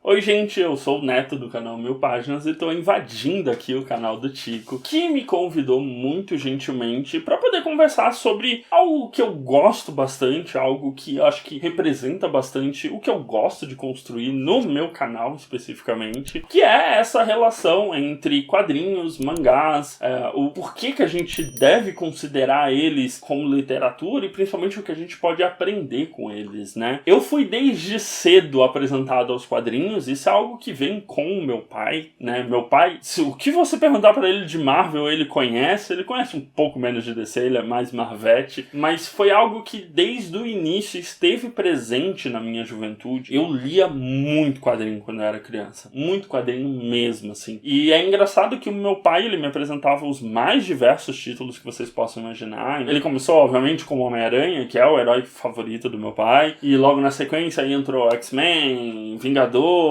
Oi gente, eu sou o Neto do canal Mil Páginas e estou invadindo aqui o canal do Tico, que me convidou muito gentilmente para poder conversar sobre algo que eu gosto bastante, algo que eu acho que representa bastante o que eu gosto de construir no meu canal especificamente, que é essa relação entre quadrinhos, mangás, o porquê que a gente deve considerar eles como literatura e principalmente o que a gente pode aprender com eles, né? Eu fui desde cedo apresentado aos quadrinhos. Isso é algo que vem com o meu pai, né? Meu pai, o que você perguntar pra ele de Marvel, ele conhece um pouco menos de DC, ele é mais Marvete, mas foi algo que desde o início esteve presente na minha juventude. Eu lia muito quadrinho quando eu era criança, muito quadrinho mesmo, assim. E é engraçado que o meu pai, ele me apresentava os mais diversos títulos que vocês possam imaginar. Ele começou, obviamente, com o Homem-Aranha, que é o herói favorito do meu pai, e logo na sequência aí entrou X-Men, Vingadores,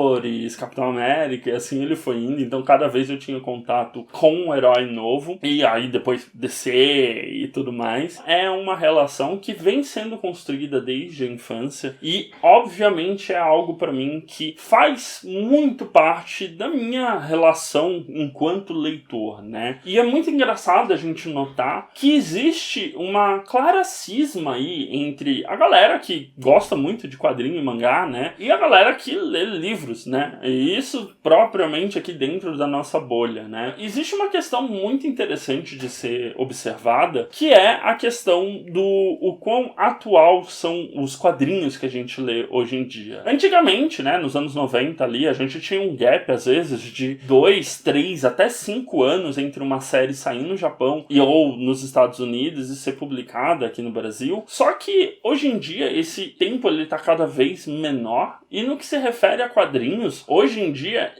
Capitão América, e assim ele foi indo. Então cada vez eu tinha contato com um herói novo, e aí depois DC e tudo mais. É uma relação que vem sendo construída desde a infância, e obviamente é algo pra mim que faz muito parte da minha relação enquanto leitor, né? E é muito engraçado a gente notar que existe uma clara cisma aí entre a galera que gosta muito de quadrinho e mangá, né? E a galera que lê livros, né? E isso propriamente aqui dentro da nossa bolha, né? Existe uma questão muito interessante de ser observada, que é a questão do o quão atual são os quadrinhos que a gente lê hoje em dia. Antigamente, né, nos anos 90 ali, a gente tinha um gap, às vezes, de 2, 3, até 5 anos entre uma série sair no Japão ou nos Estados Unidos e ser publicada aqui no Brasil. Só que, hoje em dia, esse tempo ele tá cada vez menor, e no que se refere a quadrinhos, hoje em dia,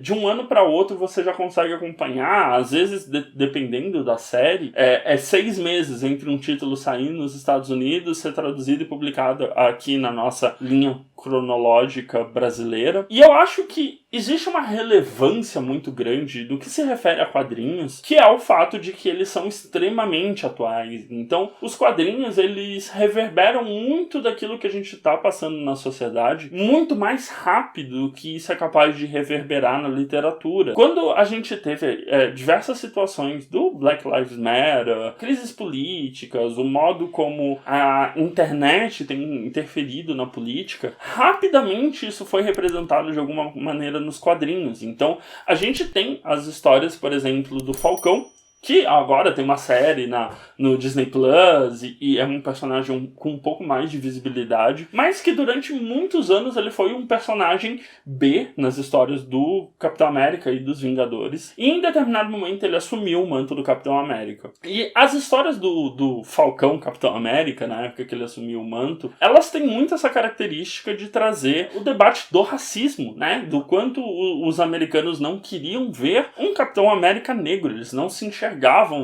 de um ano para outro você já consegue acompanhar, às vezes, dependendo da série, 6 meses entre um título sair nos Estados Unidos, ser traduzido e publicado aqui na nossa linha cronológica brasileira. E eu acho que existe uma relevância muito grande do que se refere a quadrinhos, que é o fato de que eles são extremamente atuais. Então, os quadrinhos, eles reverberam muito daquilo que a gente está passando na sociedade, muito mais rápido do que isso é capaz de reverberar na literatura. Quando a gente teve diversas situações do Black Lives Matter, crises políticas, o modo como a internet tem interferido na política, rapidamente isso foi representado de alguma maneira nos quadrinhos. Então, a gente tem as histórias, por exemplo, do Falcão, que agora tem uma série no Disney Plus e é um personagem com um pouco mais de visibilidade, mas que durante muitos anos ele foi um personagem B nas histórias do Capitão América e dos Vingadores, e em determinado momento ele assumiu o manto do Capitão América. E as histórias do Falcão Capitão América, na época que ele assumiu o manto, elas têm muito essa característica de trazer o debate do racismo, né? Do quanto os americanos não queriam ver um Capitão América negro, eles não se enxergavam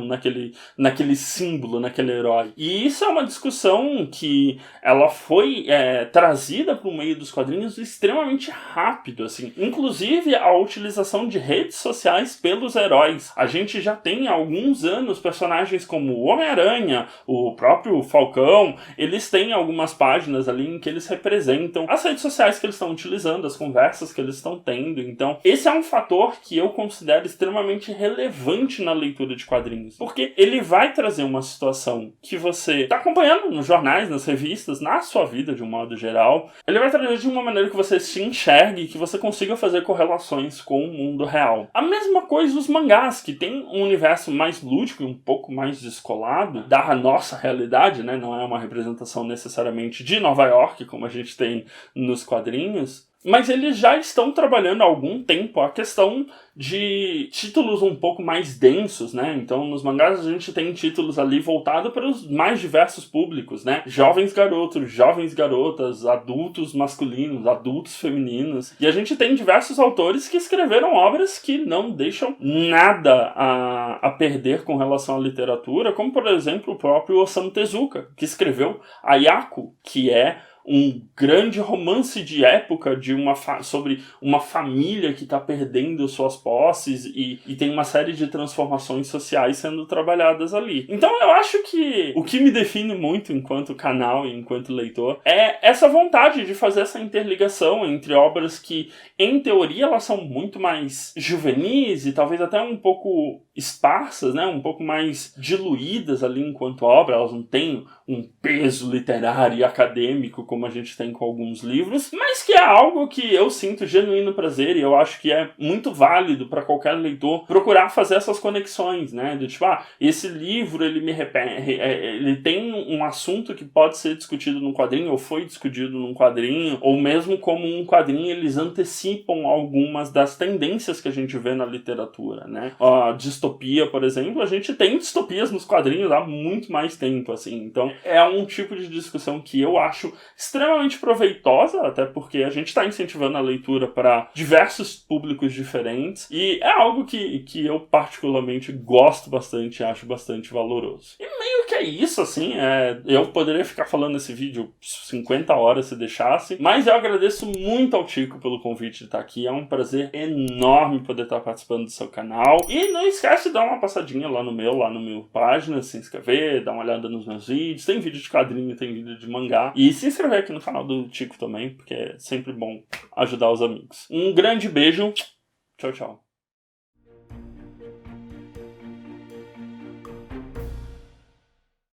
naquele símbolo, naquele herói. E isso é uma discussão que ela foi trazida para o meio dos quadrinhos extremamente rápido, assim. Inclusive a utilização de redes sociais pelos heróis. A gente já tem há alguns anos personagens como o Homem-Aranha, o próprio Falcão, eles têm algumas páginas ali em que eles representam as redes sociais que eles estão utilizando, as conversas que eles estão tendo. Então, esse é um fator que eu considero extremamente relevante na leitura de quadrinhos, porque ele vai trazer uma situação que você está acompanhando nos jornais, nas revistas, na sua vida de um modo geral. Ele vai trazer de uma maneira que você se enxergue e que você consiga fazer correlações com o mundo real. A mesma coisa os mangás, que tem um universo mais lúdico e um pouco mais descolado da nossa realidade, né? Não é uma representação necessariamente de Nova York, como a gente tem nos quadrinhos, mas eles já estão trabalhando há algum tempo a questão de títulos um pouco mais densos, né? Então, nos mangás a gente tem títulos ali voltados para os mais diversos públicos, né? Jovens garotos, jovens garotas, adultos masculinos, adultos femininos. E a gente tem diversos autores que escreveram obras que não deixam nada a perder com relação à literatura, como, por exemplo, o próprio Osamu Tezuka, que escreveu Ayako, que é um grande romance de época de sobre uma família que está perdendo suas posses e tem uma série de transformações sociais sendo trabalhadas ali. Então eu acho que o que me define muito enquanto canal e enquanto leitor é essa vontade de fazer essa interligação entre obras que, em teoria, elas são muito mais juvenis e talvez até um pouco esparsas, né? Um pouco mais diluídas ali enquanto obra, elas não têm um peso literário e acadêmico como a gente tem com alguns livros, mas que é algo que eu sinto genuíno prazer e eu acho que é muito válido para qualquer leitor procurar fazer essas conexões, né? De tipo, esse livro ele ele tem um assunto que pode ser discutido num quadrinho ou foi discutido num quadrinho, ou mesmo como um quadrinho eles antecipam algumas das tendências que a gente vê na literatura, né? A distopia, por exemplo, a gente tem distopias nos quadrinhos há muito mais tempo, assim. Então, é um tipo de discussão que eu acho extremamente proveitosa, até porque a gente está incentivando a leitura para diversos públicos diferentes, e é algo que eu particularmente gosto bastante e acho bastante valoroso. E meio que é isso, assim, eu poderia ficar falando nesse vídeo 50 horas se deixasse, mas eu agradeço muito ao Tico pelo convite de estar aqui, é um prazer enorme poder estar participando do seu canal, e não esquece de dar uma passadinha lá no meu página, se inscrever, dar uma olhada nos meus vídeos, tem vídeo de quadrinho, tem vídeo de mangá, e se inscrever aqui no canal do Tico também, porque é sempre bom ajudar os amigos. Um grande beijo, tchau, tchau.